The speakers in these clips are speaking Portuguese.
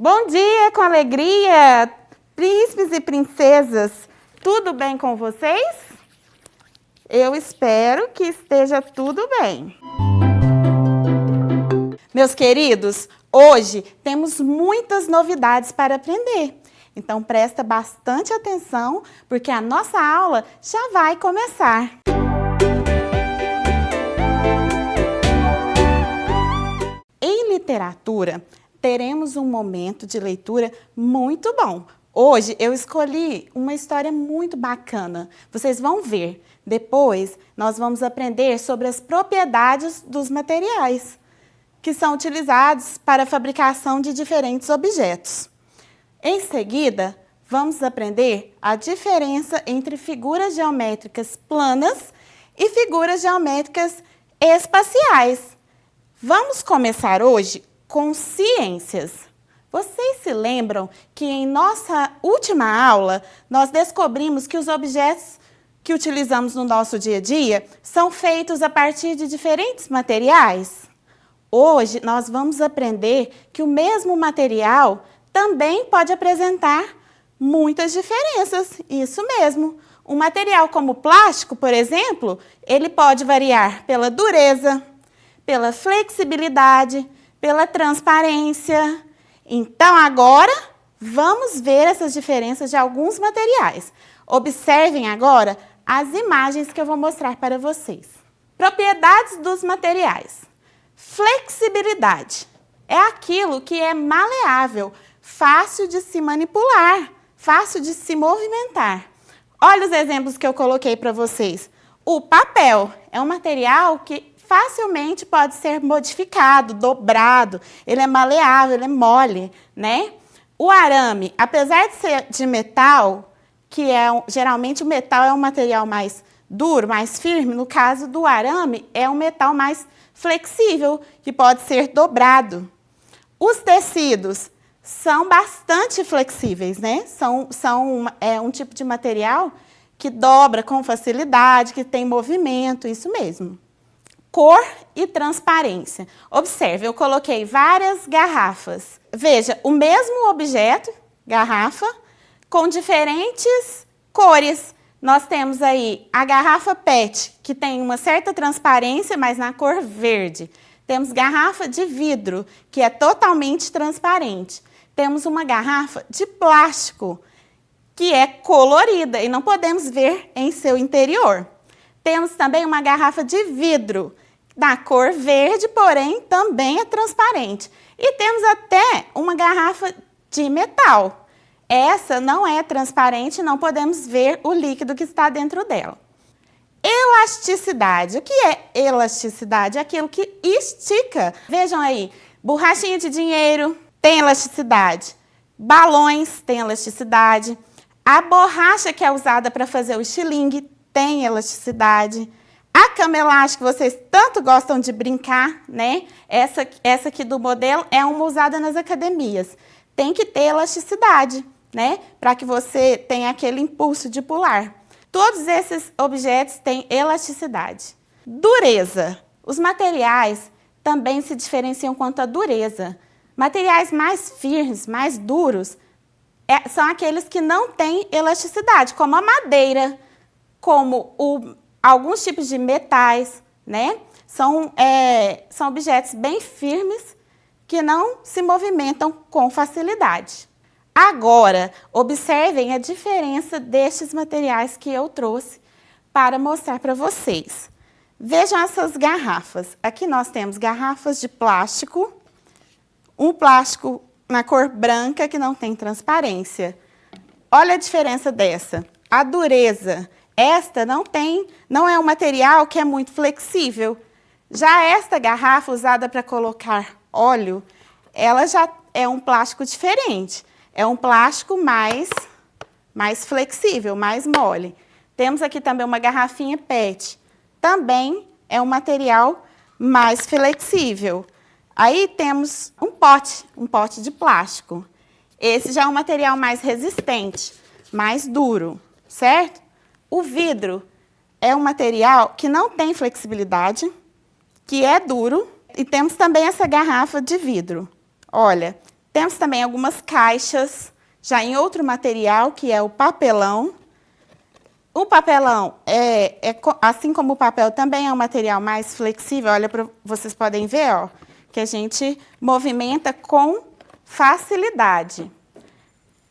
Bom dia, com alegria, príncipes e princesas. Tudo bem com vocês? Eu espero que esteja tudo bem. Meus queridos, hoje temos muitas novidades para aprender. Então presta bastante atenção, porque a nossa aula já vai começar. Em literatura, teremos um momento de leitura muito bom. Hoje eu escolhi uma história muito bacana. Vocês vão ver. Depois nós vamos aprender sobre as propriedades dos materiais que são utilizados para a fabricação de diferentes objetos. Em seguida, vamos aprender a diferença entre figuras geométricas planas e figuras geométricas espaciais. Vamos começar hoje com ciências. Vocês se lembram que em nossa última aula nós descobrimos que os objetos que utilizamos no nosso dia a dia são feitos a partir de diferentes materiais? Hoje nós vamos aprender que o mesmo material também pode apresentar muitas diferenças. Isso mesmo. Um material como o plástico, por exemplo, ele pode variar pela dureza, pela flexibilidade, pela transparência. Então, agora, vamos ver essas diferenças de alguns materiais. Observem agora as imagens que eu vou mostrar para vocês. Propriedades dos materiais. Flexibilidade é aquilo que é maleável, fácil de se manipular, fácil de se movimentar. Olha os exemplos que eu coloquei para vocês. O papel é um material que facilmente pode ser modificado, dobrado, ele é maleável, ele é mole, né? O arame, apesar de ser de metal, que geralmente o metal é um material mais duro, mais firme, no caso do arame é um metal mais flexível, que pode ser dobrado. Os tecidos são bastante flexíveis, né? É um tipo de material que dobra com facilidade, que tem movimento, isso mesmo. Cor e transparência. Observe, eu coloquei várias garrafas. Veja, o mesmo objeto, garrafa, com diferentes cores. Nós temos aí a garrafa PET, que tem uma certa transparência, mas na cor verde. Temos garrafa de vidro, que é totalmente transparente. Temos uma garrafa de plástico, que é colorida e não podemos ver em seu interior. Temos também uma garrafa de vidro, da cor verde, porém também é transparente. E temos até uma garrafa de metal. Essa não é transparente, não podemos ver o líquido que está dentro dela. Elasticidade. O que é elasticidade? É aquilo que estica. Vejam aí, borrachinha de dinheiro tem elasticidade. Balões têm elasticidade. A borracha que é usada para fazer o estilingue tem elasticidade. A cama elástica, vocês tanto gostam de brincar, né? Essa aqui do modelo é uma usada nas academias. Tem que ter elasticidade, né? Para que você tenha aquele impulso de pular. Todos esses objetos têm elasticidade. Dureza. Os materiais também se diferenciam quanto à dureza. Materiais mais firmes, mais duros, são aqueles que não têm elasticidade, como a madeira, como alguns tipos de metais, né? São objetos bem firmes que não se movimentam com facilidade. Agora, observem a diferença destes materiais que eu trouxe para mostrar para vocês. Vejam essas garrafas. Aqui nós temos garrafas de plástico, um plástico na cor branca que não tem transparência. Olha a diferença dessa. A dureza. Esta não é um material que é muito flexível. Já esta garrafa usada para colocar óleo, ela já é um plástico diferente. É um plástico mais flexível, mais mole. Temos aqui também uma garrafinha PET. Também é um material mais flexível. Aí temos um pote de plástico. Esse já é um material mais resistente, mais duro, certo? O vidro é um material que não tem flexibilidade, que é duro. E temos também essa garrafa de vidro. Olha, Temos também algumas caixas, já em outro material, que é o papelão. O papelão, assim como o papel, também é um material mais flexível. Olha, vocês podem ver, ó, que a gente movimenta com facilidade.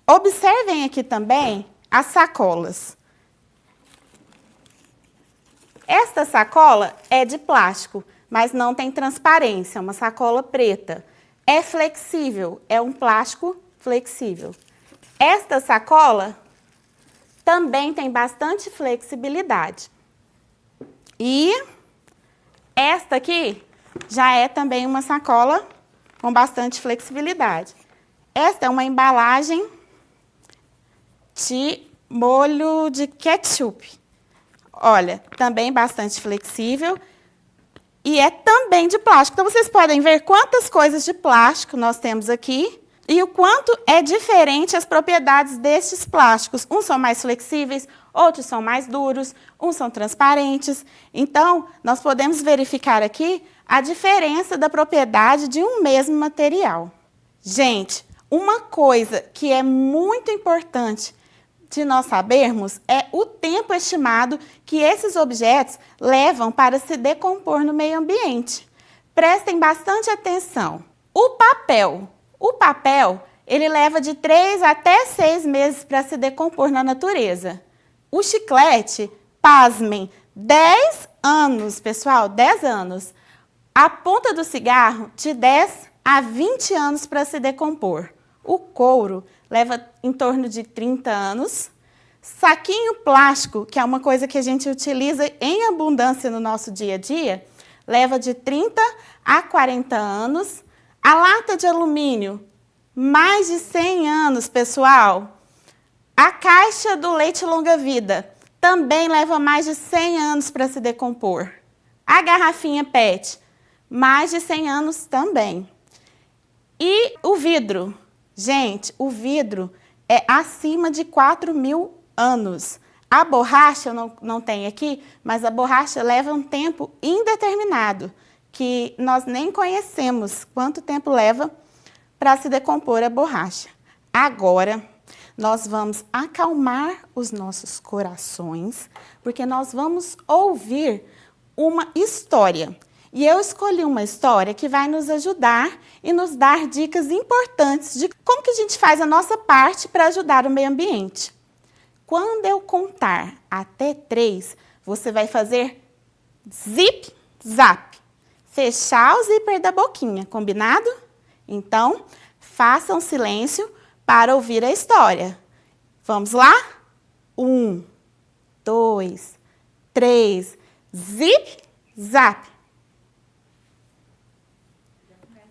Observem aqui também as sacolas. Esta sacola é de plástico, mas não tem transparência, é uma sacola preta. É flexível, é um plástico flexível. Esta sacola também tem bastante flexibilidade. E esta aqui já é também uma sacola com bastante flexibilidade. Esta é uma embalagem de molho de ketchup. Olha, também bastante flexível e é também de plástico. Então, vocês podem ver quantas coisas de plástico nós temos aqui e o quanto é diferente as propriedades destes plásticos. Uns são mais flexíveis, outros são mais duros, uns são transparentes. Então, nós podemos verificar aqui a diferença da propriedade de um mesmo material. Gente, uma coisa que é muito importante de nós sabermos é o tempo estimado que esses objetos levam para se decompor no meio ambiente. Prestem bastante atenção. O papel, ele leva de 3 até 6 meses para se decompor na natureza. O chiclete, pasmem, 10 anos, pessoal, 10 anos. A ponta do cigarro, de 10 a 20 anos para se decompor. O couro leva em torno de 30 anos. Saquinho plástico, que é uma coisa que a gente utiliza em abundância no nosso dia a dia, leva de 30 a 40 anos. A lata de alumínio, mais de 100 anos, pessoal. A caixa do leite longa-vida também leva mais de 100 anos para se decompor. A garrafinha PET, mais de 100 anos também. E o vidro. Gente, o vidro é acima de 4.000 anos. A borracha, não tem aqui, mas a borracha leva um tempo indeterminado, que nós nem conhecemos quanto tempo leva para se decompor a borracha. Agora, nós vamos acalmar os nossos corações, porque nós vamos ouvir uma história. E eu escolhi uma história que vai nos ajudar e nos dar dicas importantes de como que a gente faz a nossa parte para ajudar o meio ambiente. Quando eu contar até 3, você vai fazer zip, zap. Fechar o zíper da boquinha, combinado? Então, façam silêncio para ouvir a história. Vamos lá? 1, 2, 3, zip, zap.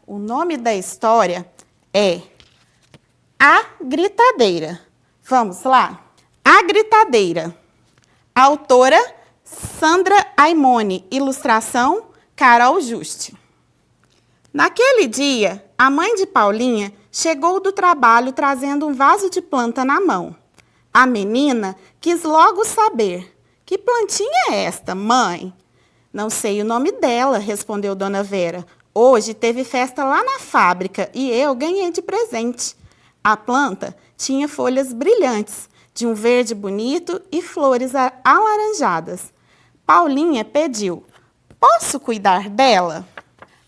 O nome da história é A Gritadeira. Vamos lá? A Gritadeira. Autora Sandra Aimone. Ilustração Carol Juste. Naquele dia, a mãe de Paulinha chegou do trabalho trazendo um vaso de planta na mão. A menina quis logo saber: que plantinha é esta, mãe? Não sei o nome dela, respondeu Dona Vera. Hoje teve festa lá na fábrica e eu ganhei de presente. A planta tinha folhas brilhantes, de um verde bonito e flores alaranjadas. Paulinha pediu: posso cuidar dela?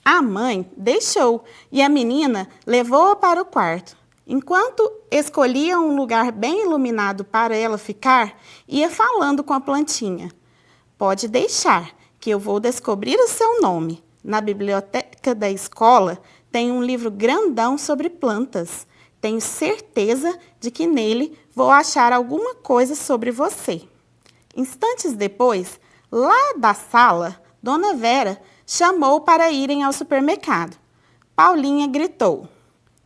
A mãe deixou e a menina levou-a para o quarto. Enquanto escolhia um lugar bem iluminado para ela ficar, ia falando com a plantinha. Pode deixar, que eu vou descobrir o seu nome. Na biblioteca da escola tem um livro grandão sobre plantas. Tenho certeza de que nele vou achar alguma coisa sobre você. Instantes depois, lá da sala, Dona Vera chamou para irem ao supermercado. Paulinha gritou: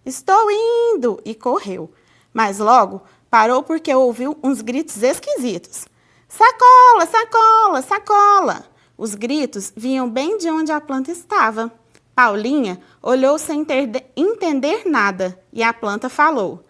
estou indo! E correu. Mas logo parou porque ouviu uns gritos esquisitos. Sacola, sacola, sacola! Os gritos vinham bem de onde a planta estava. Paulinha olhou sem entender nada e a planta falou: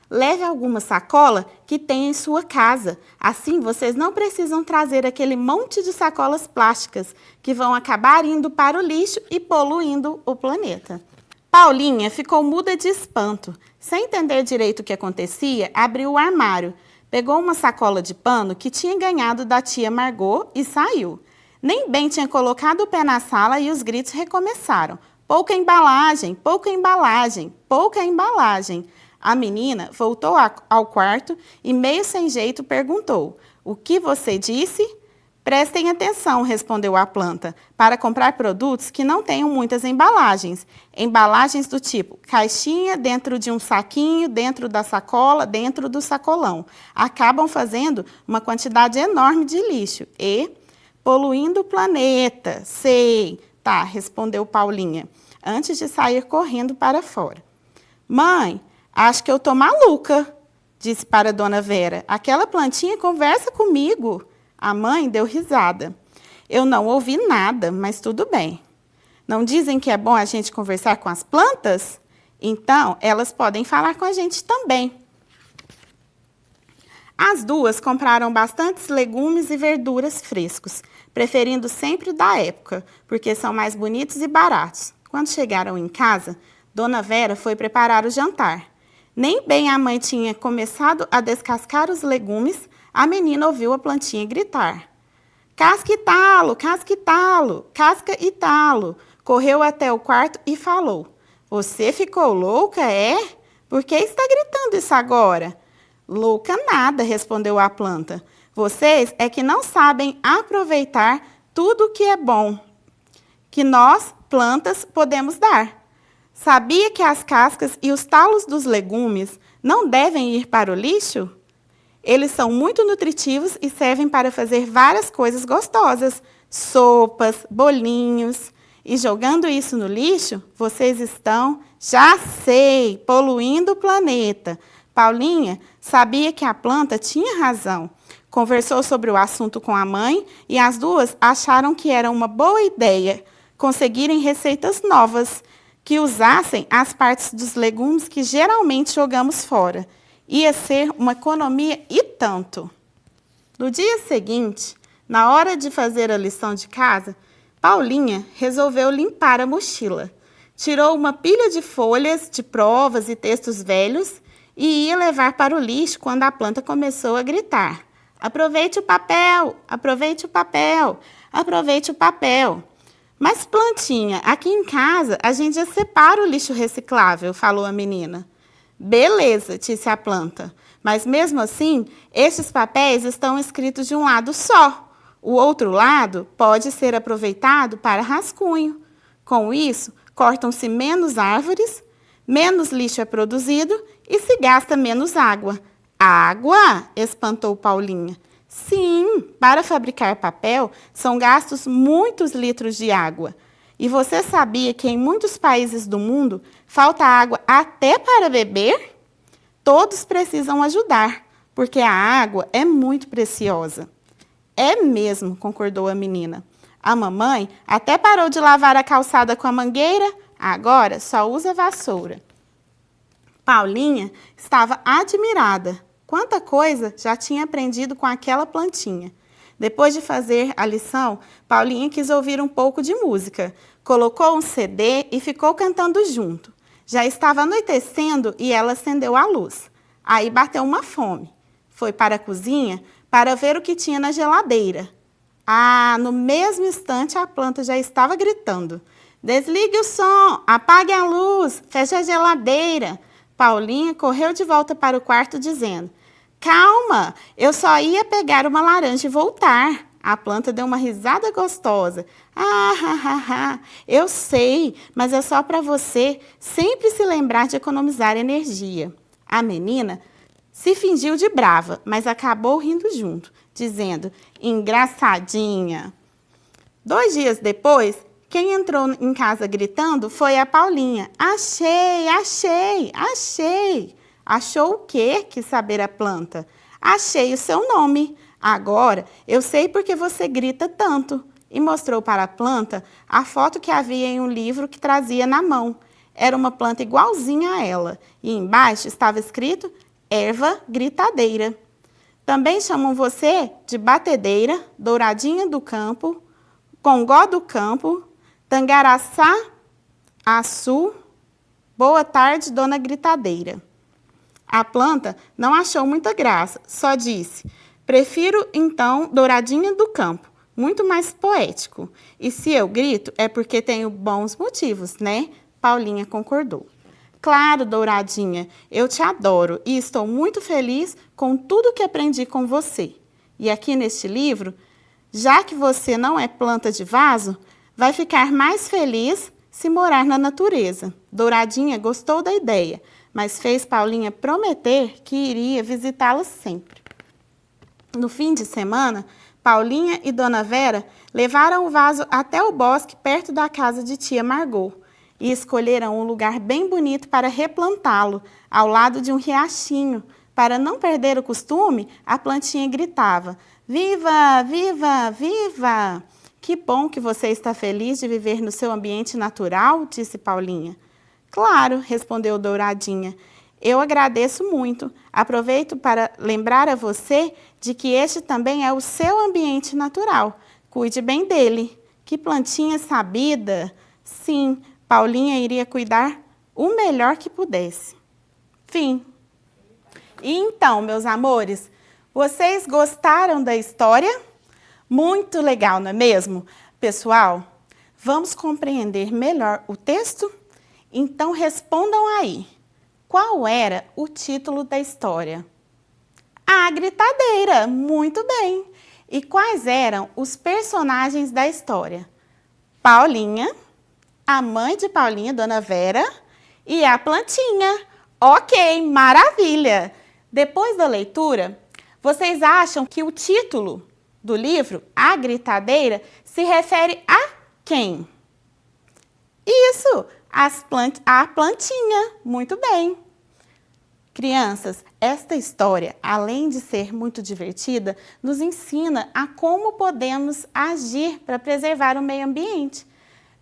leve alguma sacola que tem em sua casa. Assim vocês não precisam trazer aquele monte de sacolas plásticas que vão acabar indo para o lixo e poluindo o planeta. Paulinha ficou muda de espanto. Sem entender direito o que acontecia, abriu o armário, pegou uma sacola de pano que tinha ganhado da tia Margot e saiu. Nem bem tinha colocado o pé na sala e os gritos recomeçaram. Pouca embalagem, pouca embalagem, pouca embalagem. A menina voltou ao quarto e, meio sem jeito, perguntou: "O que você disse?" "Prestem atenção", respondeu a planta, "para comprar produtos que não tenham muitas embalagens. Embalagens do tipo caixinha dentro de um saquinho, dentro da sacola, dentro do sacolão. Acabam fazendo uma quantidade enorme de lixo e poluindo o planeta." "Sei." "Tá", respondeu Paulinha, antes de sair correndo para fora. "Mãe, acho que eu tô maluca", disse para Dona Vera. "Aquela plantinha conversa comigo." A mãe deu risada. "Eu não ouvi nada, mas tudo bem. Não dizem que é bom a gente conversar com as plantas? Então, elas podem falar com a gente também." As duas compraram bastantes legumes e verduras frescos, preferindo sempre da época, porque são mais bonitos e baratos. Quando chegaram em casa, Dona Vera foi preparar o jantar. Nem bem a mãe tinha começado a descascar os legumes, a menina ouviu a plantinha gritar: "Casca e talo, casca e talo, casca e talo." Correu até o quarto e falou: "Você ficou louca, é? Por que está gritando isso agora?" "Louca nada", respondeu a planta. "Vocês é que não sabem aproveitar tudo o que é bom, que nós, plantas, podemos dar. Sabia que as cascas e os talos dos legumes não devem ir para o lixo? Eles são muito nutritivos e servem para fazer várias coisas gostosas, sopas, bolinhos. E jogando isso no lixo, vocês estão, já sei, poluindo o planeta." Paulinha sabia que a planta tinha razão. Conversou sobre o assunto com a mãe e as duas acharam que era uma boa ideia conseguirem receitas novas que usassem as partes dos legumes que geralmente jogamos fora. Ia ser uma economia e tanto. No dia seguinte, na hora de fazer a lição de casa, Paulinha resolveu limpar a mochila. Tirou uma pilha de folhas de provas e textos velhos e ia levar para o lixo quando a planta começou a gritar: "Aproveite o papel, aproveite o papel, aproveite o papel." "Mas, plantinha, aqui em casa a gente já separa o lixo reciclável", falou a menina. "Beleza", disse a planta, "mas mesmo assim, esses papéis estão escritos de um lado só. O outro lado pode ser aproveitado para rascunho. Com isso, cortam-se menos árvores, menos lixo é produzido e se gasta menos água." "Água?", espantou Paulinha. "Sim, para fabricar papel são gastos muitos litros de água. E você sabia que em muitos países do mundo falta água até para beber? Todos precisam ajudar, porque a água é muito preciosa." "É mesmo", concordou a menina. "A mamãe até parou de lavar a calçada com a mangueira, agora só usa vassoura." Paulinha estava admirada. Quanta coisa já tinha aprendido com aquela plantinha. Depois de fazer a lição, Paulinha quis ouvir um pouco de música. Colocou um CD e ficou cantando junto. Já estava anoitecendo e ela acendeu a luz. Aí bateu uma fome. Foi para a cozinha para ver o que tinha na geladeira. No mesmo instante a planta já estava gritando: "Desligue o som, apague a luz, feche a geladeira." Paulinha correu de volta para o quarto dizendo: "Calma, eu só ia pegar uma laranja e voltar." A planta deu uma risada gostosa. Eu sei, mas é só para você sempre se lembrar de economizar energia." A menina se fingiu de brava, mas acabou rindo junto, dizendo: "Engraçadinha." 2 dias depois, quem entrou em casa gritando foi a Paulinha. "Achei, achei, achei." "Achou o quê?", quis saber a planta. "Achei o seu nome. Agora eu sei por que você grita tanto." E mostrou para a planta a foto que havia em um livro que trazia na mão. Era uma planta igualzinha a ela. E embaixo estava escrito: "Erva gritadeira." "Também chamam você de batedeira, douradinha do campo, congó do campo, tangaraçá, açu, Boa tarde, dona Gritadeira. A planta não achou muita graça, só disse: prefiro, então, Douradinha do Campo, muito mais poético. E se eu grito, é porque tenho bons motivos, né? Paulinha concordou. Claro, Douradinha, eu te adoro e estou muito feliz com tudo que aprendi com você. E aqui neste livro, já que você não é planta de vaso, vai ficar mais feliz se morar na natureza. Douradinha gostou da ideia, mas fez Paulinha prometer que iria visitá-la sempre. No fim de semana, Paulinha e Dona Vera levaram o vaso até o bosque perto da casa de tia Margot e escolheram um lugar bem bonito para replantá-lo, ao lado de um riachinho. Para não perder o costume, a plantinha gritava: viva, viva, viva! Que bom que você está feliz de viver no seu ambiente natural, disse Paulinha. Claro, respondeu Douradinha. Eu agradeço muito. Aproveito para lembrar a você de que este também é o seu ambiente natural. Cuide bem dele. Que plantinha sabida! Sim, Paulinha iria cuidar o melhor que pudesse. Fim. E então, meus amores, vocês gostaram da história? Muito legal, não é mesmo? Pessoal, vamos compreender melhor o texto? Então respondam aí. Qual era o título da história? A Gritadeira, muito bem. E quais eram os personagens da história? Paulinha, a mãe de Paulinha, Dona Vera, e a plantinha. Ok, maravilha! Depois da leitura, vocês acham que o título do livro, A Gritadeira, se refere a quem? Isso, a plantinha. Muito bem. Crianças, esta história, além de ser muito divertida, nos ensina a como podemos agir para preservar o meio ambiente.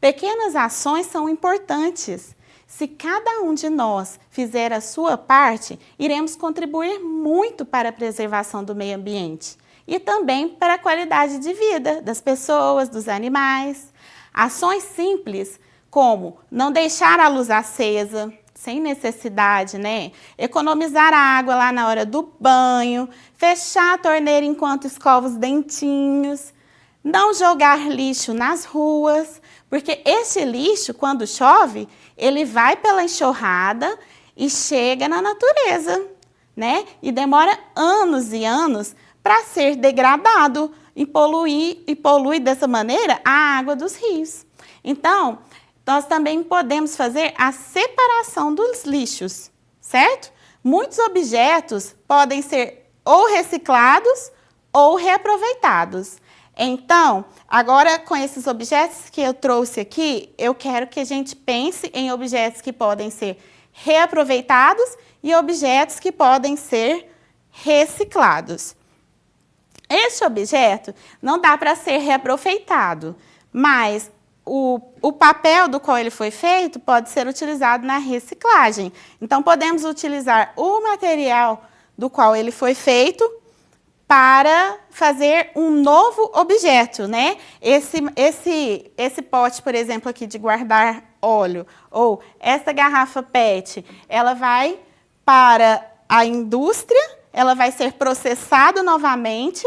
Pequenas ações são importantes. Se cada um de nós fizer a sua parte, iremos contribuir muito para a preservação do meio ambiente e também para a qualidade de vida das pessoas, dos animais. Ações simples, como não deixar a luz acesa, sem necessidade, né? Economizar a água lá na hora do banho, fechar a torneira enquanto escova os dentinhos, não jogar lixo nas ruas, porque esse lixo, quando chove, ele vai pela enxurrada e chega na natureza, né? E demora anos e anos para ser degradado e polui dessa maneira a água dos rios. Então, nós também podemos fazer a separação dos lixos, certo? Muitos objetos podem ser ou reciclados ou reaproveitados. Então, agora com esses objetos que eu trouxe aqui, eu quero que a gente pense em objetos que podem ser reaproveitados e objetos que podem ser reciclados. Este objeto não dá para ser reaproveitado, mas o papel do qual ele foi feito pode ser utilizado na reciclagem. Então, podemos utilizar o material do qual ele foi feito para fazer um novo objeto, né? Esse pote, por exemplo, aqui de guardar óleo, ou essa garrafa PET, ela vai para a indústria, ela vai ser processada novamente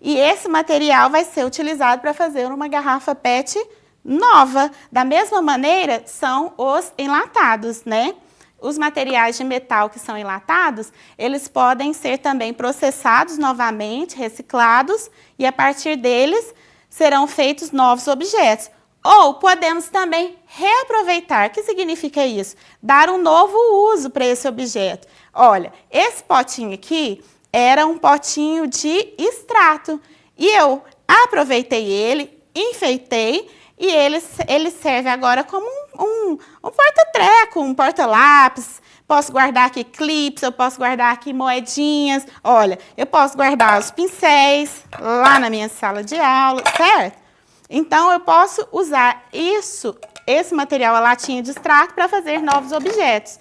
e esse material vai ser utilizado para fazer uma garrafa PET nova. Da mesma maneira, são os enlatados, né? Os materiais de metal que são enlatados, eles podem ser também processados novamente, reciclados, e a partir deles serão feitos novos objetos. Ou podemos também reaproveitar. O que significa isso? Dar um novo uso para esse objeto. Olha, esse potinho aqui era um potinho de extrato. E eu aproveitei ele, enfeitei, e ele serve agora como um porta-treco, um porta-lápis. Posso guardar aqui clips, eu posso guardar aqui moedinhas. Olha, eu posso guardar os pincéis lá na minha sala de aula, certo? Então, eu posso usar esse material, a latinha de extrato, para fazer novos objetos.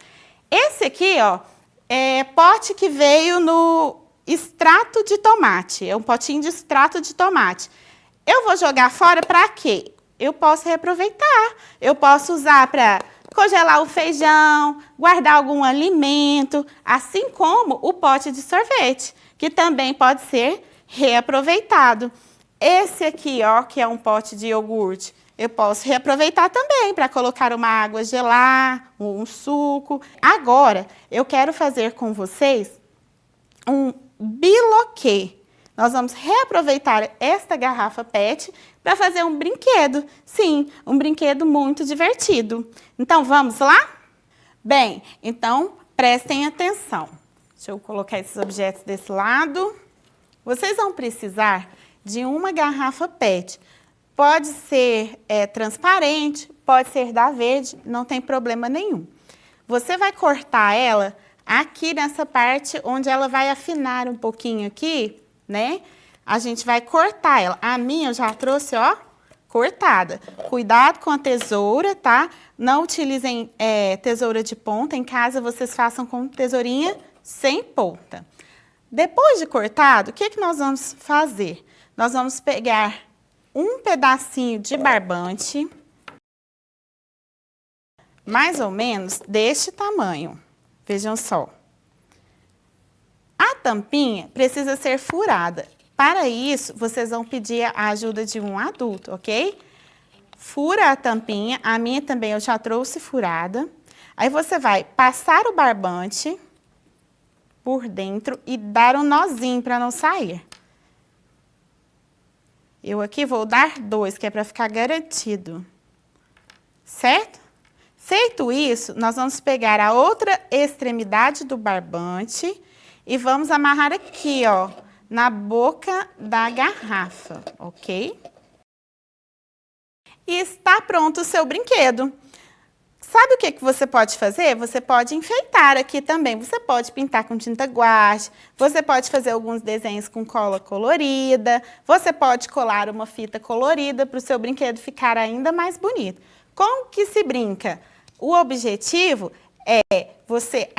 Esse aqui, ó, é pote que veio no extrato de tomate. É um potinho de extrato de tomate. Eu vou jogar fora para quê? Eu posso reaproveitar. Eu posso usar para congelar o feijão, guardar algum alimento, assim como o pote de sorvete, que também pode ser reaproveitado. Esse aqui, ó, que é um pote de iogurte, eu posso reaproveitar também para colocar uma água gelar, um suco. Agora, eu quero fazer com vocês um biloquê. Nós vamos reaproveitar esta garrafa PET para fazer um brinquedo. Sim, um brinquedo muito divertido. Então, vamos lá? Bem, então, prestem atenção. Deixa eu colocar esses objetos desse lado. Vocês vão precisar de uma garrafa PET. Pode ser transparente, pode ser da verde, não tem problema nenhum. Você vai cortar ela aqui nessa parte onde ela vai afinar um pouquinho aqui, né? A gente vai cortar ela. A minha eu já trouxe, ó, cortada. Cuidado com a tesoura, tá? Não utilizem tesoura de ponta. Em casa, vocês façam com tesourinha sem ponta. Depois de cortado, o que que nós vamos fazer? Nós vamos pegar um pedacinho de barbante, mais ou menos deste tamanho. Vejam só. A tampinha precisa ser furada. Para isso, vocês vão pedir a ajuda de um adulto, ok? Fura a tampinha, a minha também eu já trouxe furada. Aí você vai passar o barbante por dentro e dar um nozinho para não sair. Eu aqui vou dar 2, que é para ficar garantido. Certo? Feito isso, nós vamos pegar a outra extremidade do barbante e vamos amarrar aqui, ó, na boca da garrafa, ok? E está pronto o seu brinquedo. Sabe o que que você pode fazer? Você pode enfeitar aqui também. Você pode pintar com tinta guache, você pode fazer alguns desenhos com cola colorida, você pode colar uma fita colorida para o seu brinquedo ficar ainda mais bonito. Como que se brinca? O objetivo é você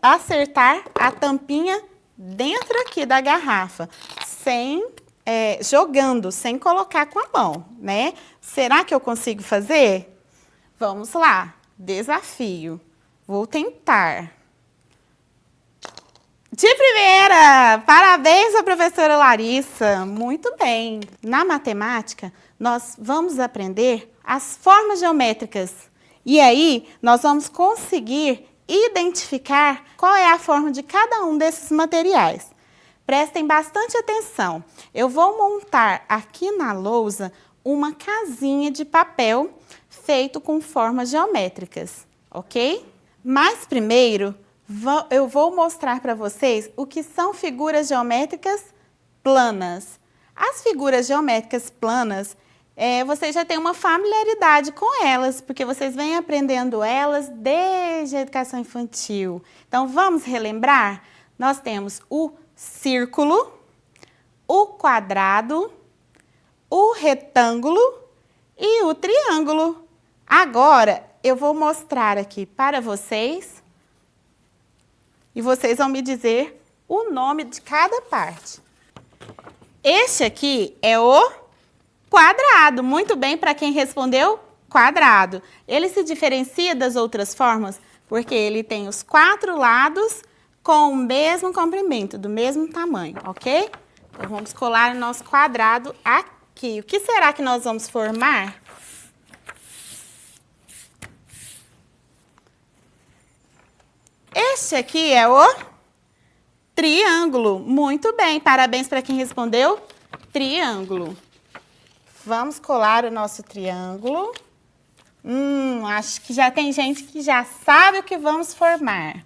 acertar a tampinha dentro aqui da garrafa, sem jogando, sem colocar com a mão, né? Será que eu consigo fazer? Vamos lá, desafio. Vou tentar. De primeira! Parabéns à professora Larissa. Muito bem. Na matemática, nós vamos aprender as formas geométricas. E aí, nós vamos conseguir identificar qual é a forma de cada um desses materiais. Prestem bastante atenção. Eu vou montar aqui na lousa uma casinha de papel feito com formas geométricas, ok? Mas primeiro, eu vou mostrar para vocês o que são figuras geométricas planas. As figuras geométricas planas, vocês já têm uma familiaridade com elas, porque vocês vêm aprendendo elas desde a educação infantil. Então, vamos relembrar? Nós temos o círculo, o quadrado, o retângulo e o triângulo. Agora, eu vou mostrar aqui para vocês e vocês vão me dizer o nome de cada parte. Este aqui é o quadrado. Muito bem, para quem respondeu, quadrado. Ele se diferencia das outras formas porque ele tem os 4 lados com o mesmo comprimento, do mesmo tamanho, ok? Então, vamos colar o nosso quadrado aqui. O que será que nós vamos formar? Este aqui é o triângulo. Muito bem, parabéns para quem respondeu triângulo. Vamos colar o nosso triângulo. Acho que já tem gente que já sabe o que vamos formar.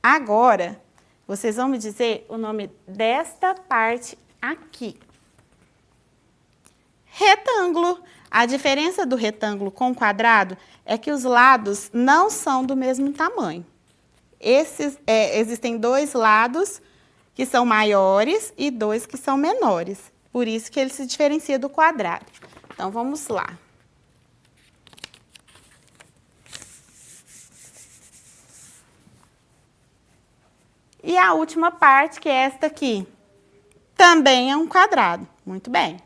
Agora, vocês vão me dizer o nome desta parte aqui. Retângulo. A diferença do retângulo com o quadrado é que os lados não são do mesmo tamanho. Existem 2 lados que são maiores e 2 que são menores. Por isso que ele se diferencia do quadrado. Então, vamos lá. E a última parte, que é esta aqui, também é um quadrado. Muito bem.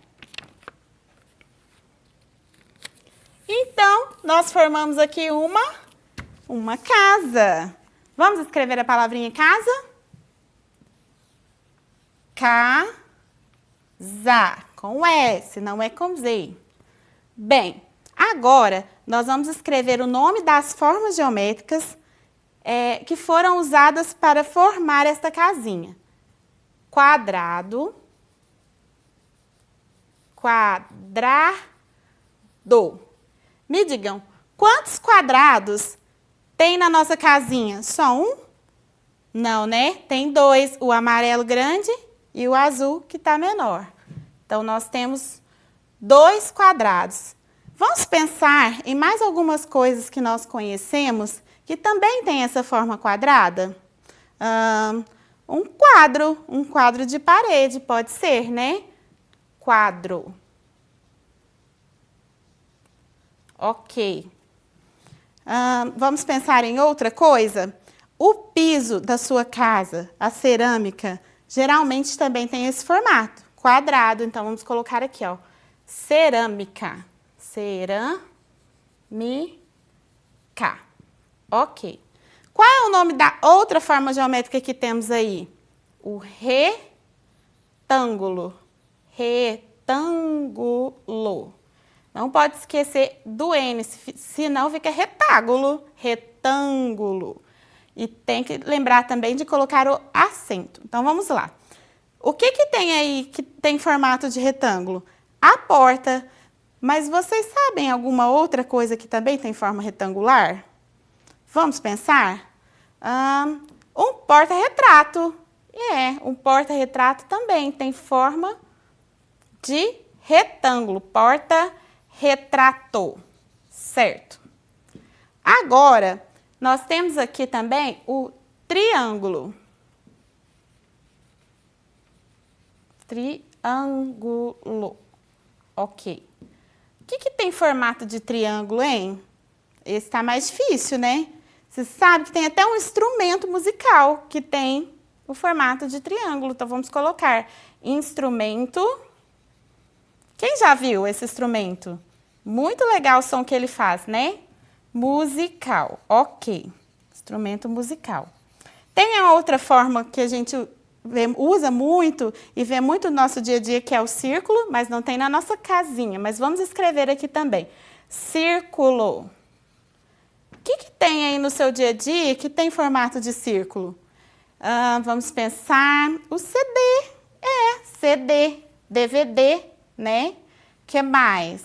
Então, nós formamos aqui uma casa. Vamos escrever a palavrinha casa? Casa, com S, não é com Z. Bem, agora nós vamos escrever o nome das formas geométricas que foram usadas para formar esta casinha. Quadrado, quadrado. Me digam, quantos quadrados tem na nossa casinha? Só um? Não, né? Tem dois, o amarelo grande e o azul que está menor. Então, nós temos 2 quadrados. Vamos pensar em mais algumas coisas que nós conhecemos que também tem essa forma quadrada? Um quadro de parede, pode ser, né? Quadro. Ok. Vamos pensar em outra coisa? O piso da sua casa, a cerâmica, geralmente também tem esse formato, quadrado. Então, vamos colocar aqui, ó, cerâmica. Cerâmica. Ok. Qual é o nome da outra forma geométrica que temos aí? O retângulo. Retângulo. Não pode esquecer do N, senão fica retágulo. Retângulo. E tem que lembrar também de colocar o acento. Então, vamos lá. O que tem aí que tem formato de retângulo? A porta. Mas vocês sabem alguma outra coisa que também tem forma retangular? Vamos pensar? Um porta-retrato. Um porta-retrato também tem forma de retângulo. Porta-retrato. Certo. Agora, nós temos aqui também o triângulo. Triângulo. Ok. O que tem formato de triângulo, hein? Esse tá mais difícil, né? Você sabe que tem até um instrumento musical que tem o formato de triângulo. Então, vamos colocar instrumento. Quem já viu esse instrumento? Muito legal o som que ele faz, né? Musical. Ok. Instrumento musical. Tem a outra forma que a gente usa muito e vê muito no nosso dia a dia, que é o círculo, mas não tem na nossa casinha. Mas vamos escrever aqui também. Círculo. O que tem aí no seu dia a dia que tem formato de círculo? Vamos pensar o CD. CD. DVD, né? Que mais?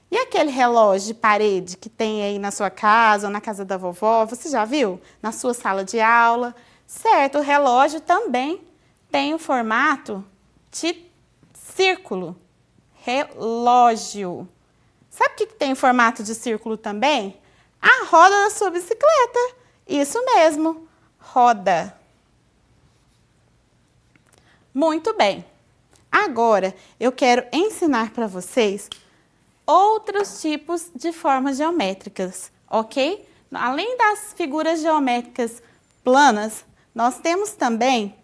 E aquele relógio de parede que tem aí na sua casa ou na casa da vovó? Você já viu? Na sua sala de aula? Certo, o relógio também tem o formato de círculo. Relógio. Sabe o que tem o formato de círculo também? A roda da sua bicicleta. Isso mesmo, roda. Muito bem. Agora, eu quero ensinar para vocês outros tipos de formas geométricas, ok? Além das figuras geométricas planas, nós temos também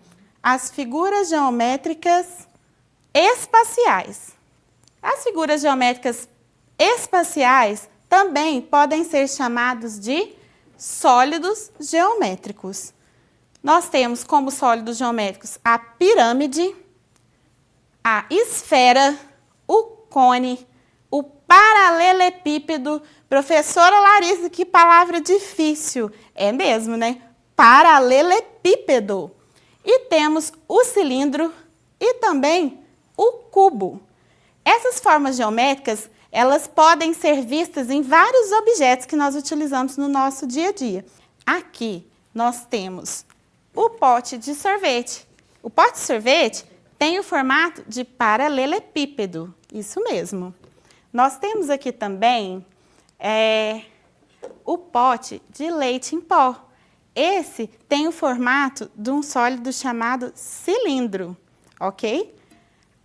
as figuras geométricas espaciais. As figuras geométricas espaciais também podem ser chamados de sólidos geométricos. Nós temos como sólidos geométricos a pirâmide, a esfera, o cone, o paralelepípedo. Professora Larissa, que palavra difícil. É mesmo, né? Paralelepípedo. E temos o cilindro e também o cubo. Essas formas geométricas, elas podem ser vistas em vários objetos que nós utilizamos no nosso dia a dia. Aqui nós temos o pote de sorvete. O pote de sorvete tem o formato de paralelepípedo, isso mesmo. Nós temos aqui também o pote de leite em pó. Esse tem o formato de um sólido chamado cilindro, ok?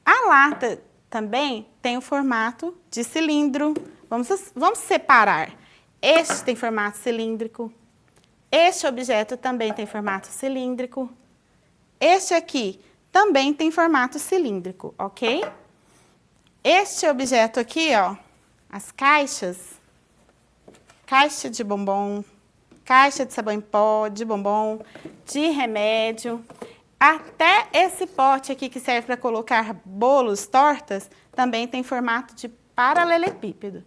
A lata também tem o formato de cilindro. Vamos separar. Este tem formato cilíndrico. Este objeto também tem formato cilíndrico. Este aqui também tem formato cilíndrico, ok? Este objeto aqui, ó, as caixas, caixa de bombom, caixa de sabão em pó, de bombom, de remédio. Até esse pote aqui que serve para colocar bolos, tortas, também tem formato de paralelepípedo.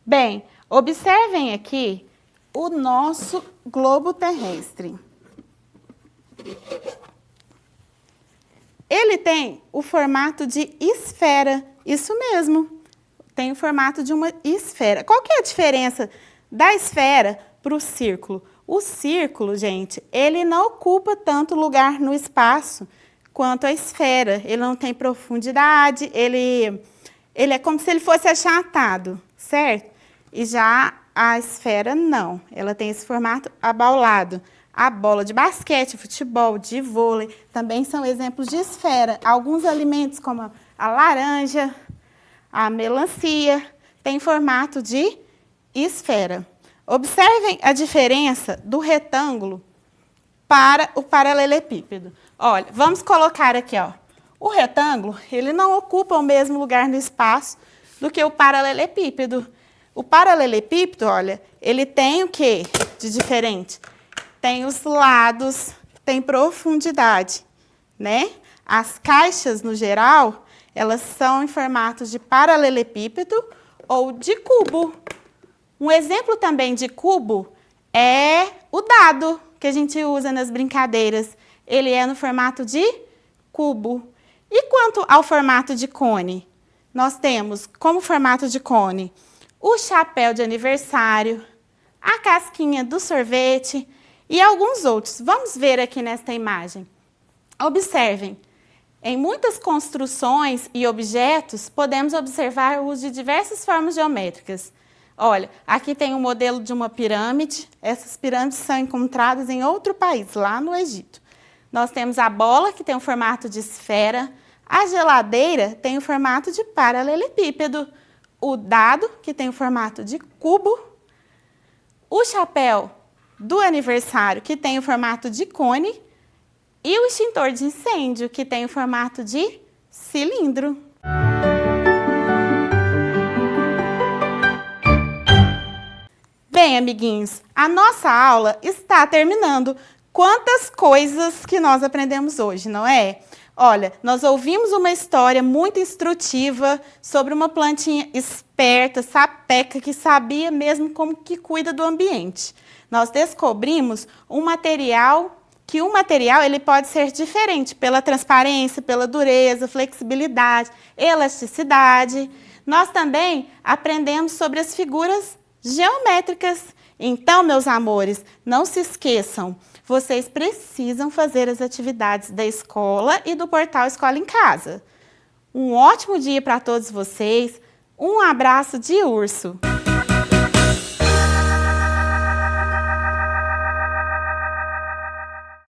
Bem, observem aqui o nosso globo terrestre. Ele tem o formato de esfera, isso mesmo, tem o formato de uma esfera. Qual que é a diferença da esfera para o círculo? O círculo, gente, ele não ocupa tanto lugar no espaço quanto a esfera. Ele não tem profundidade, ele é como se ele fosse achatado, certo? E já a esfera não, ela tem esse formato abaulado. A bola de basquete, futebol, de vôlei, também são exemplos de esfera. Alguns alimentos, como a laranja, a melancia, têm formato de esfera. Observem a diferença do retângulo para o paralelepípedo. Olha, vamos colocar aqui, ó. O retângulo, ele não ocupa o mesmo lugar no espaço do que o paralelepípedo. O paralelepípedo, olha, ele tem o que de diferente? Tem os lados, tem profundidade, né? As caixas, no geral, elas são em formato de paralelepípedo ou de cubo. Um exemplo também de cubo é o dado que a gente usa nas brincadeiras. Ele é no formato de cubo. E quanto ao formato de cone? Nós temos como formato de cone o chapéu de aniversário, a casquinha do sorvete e alguns outros. Vamos ver aqui nesta imagem. Observem, em muitas construções e objetos, podemos observar o uso de diversas formas geométricas. Olha, aqui tem um modelo de uma pirâmide. Essas pirâmides são encontradas em outro país, lá no Egito. Nós temos a bola, que tem o formato de esfera. A geladeira tem o formato de paralelepípedo. O dado, que tem o formato de cubo. O chapéu do aniversário, que tem o formato de cone. E o extintor de incêndio, que tem o formato de cilindro. Bem, amiguinhos, a nossa aula está terminando. Quantas coisas que nós aprendemos hoje, não é? Olha, nós ouvimos uma história muito instrutiva sobre uma plantinha esperta, sapeca, que sabia mesmo como que cuida do ambiente. Nós descobrimos um material ele pode ser diferente pela transparência, pela dureza, flexibilidade, elasticidade. Nós também aprendemos sobre as figuras geométricas. Então, meus amores, não se esqueçam, vocês precisam fazer as atividades da escola e do portal Escola em Casa. Um ótimo dia para todos vocês, um abraço de urso!